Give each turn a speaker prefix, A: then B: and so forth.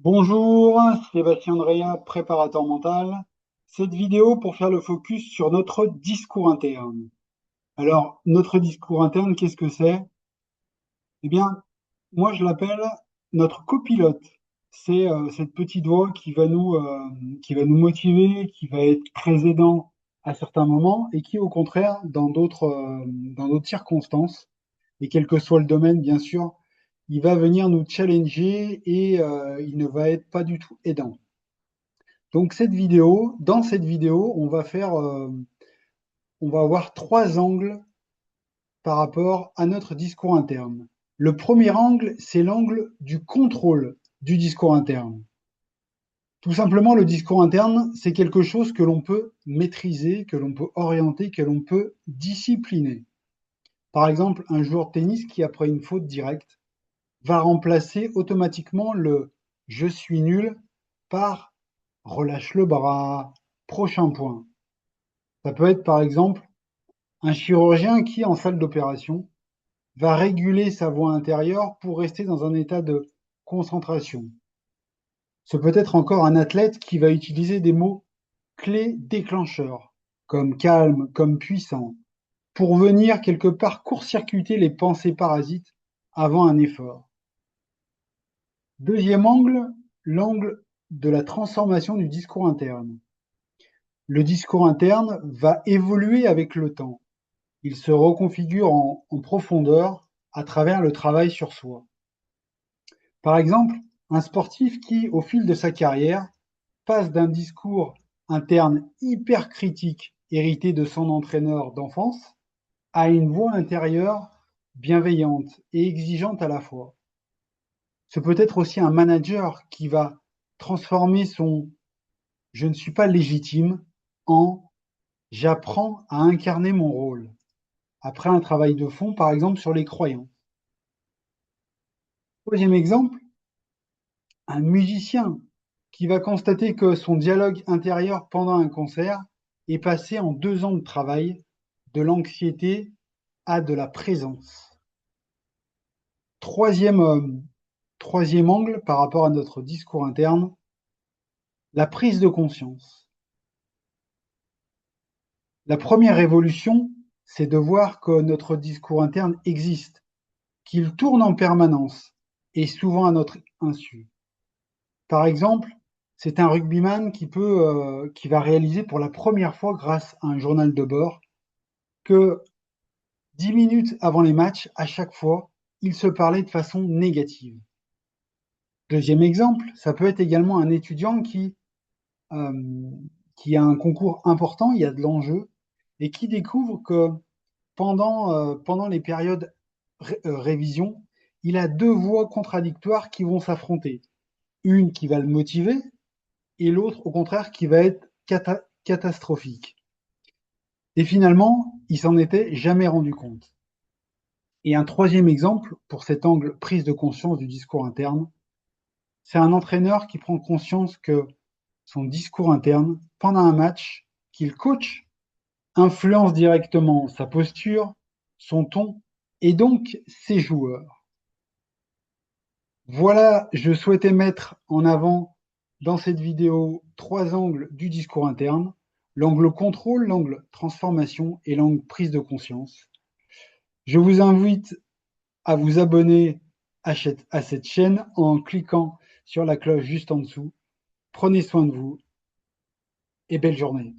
A: Bonjour, Sébastien Andrea, préparateur mental. Cette vidéo pour faire le focus sur notre discours interne. Alors, notre discours interne, qu'est-ce que c'est? Eh bien, moi je l'appelle notre copilote. C'est cette petite voix qui va nous motiver, qui va être très aidant à certains moments et qui, au contraire, dans d'autres circonstances, et quel que soit le domaine, bien sûr, il va venir nous challenger et il ne va être pas du tout aidant. Donc dans cette vidéo, on va avoir trois angles par rapport à notre discours interne. Le premier angle, c'est l'angle du contrôle du discours interne. Tout simplement, le discours interne, c'est quelque chose que l'on peut maîtriser, que l'on peut orienter, que l'on peut discipliner. Par exemple, un joueur de tennis qui, après une faute directe, va remplacer automatiquement le je suis nul par relâche le bras, prochain point. Ça peut être par exemple un chirurgien qui, en salle d'opération, va réguler sa voix intérieure pour rester dans un état de concentration. Ce peut être encore un athlète qui va utiliser des mots clés déclencheurs, comme calme, comme puissant, pour venir quelque part court-circuiter les pensées parasites avant un effort. Deuxième angle, l'angle de la transformation du discours interne. Le discours interne va évoluer avec le temps. Il se reconfigure en profondeur à travers le travail sur soi. Par exemple, un sportif qui, au fil de sa carrière, passe d'un discours interne hyper critique hérité de son entraîneur d'enfance à une voix intérieure bienveillante et exigeante à la fois. Ce peut être aussi un manager qui va transformer son je ne suis pas légitime en j'apprends à incarner mon rôle. Après un travail de fond, par exemple, sur les croyants. Troisième exemple, un musicien qui va constater que son dialogue intérieur pendant un concert est passé en 2 ans de travail de l'anxiété à de la présence. Troisième, troisième angle par rapport à notre discours interne, la prise de conscience. La première révolution, c'est de voir que notre discours interne existe, qu'il tourne en permanence et souvent à notre insu. Par exemple, c'est un rugbyman qui va réaliser pour la première fois, grâce à un journal de bord, que 10 minutes avant les matchs, à chaque fois, il se parlait de façon négative. Deuxième exemple, ça peut être également un étudiant euh, qui a un concours important, il y a de l'enjeu, et qui découvre que pendant les périodes révision, il a deux voix contradictoires qui vont s'affronter. Une qui va le motiver et l'autre, au contraire, qui va être catastrophique. Et finalement, il s'en était jamais rendu compte. Et un troisième exemple, pour cet angle prise de conscience du discours interne, c'est un entraîneur qui prend conscience que son discours interne, pendant un match qu'il coach, influence directement sa posture, son ton et donc ses joueurs. Voilà, je souhaitais mettre en avant dans cette vidéo trois angles du discours interne, l'angle contrôle, l'angle transformation et l'angle prise de conscience. Je vous invite à vous abonner à cette chaîne en cliquant sur la cloche juste en dessous. Prenez soin de vous et belle journée.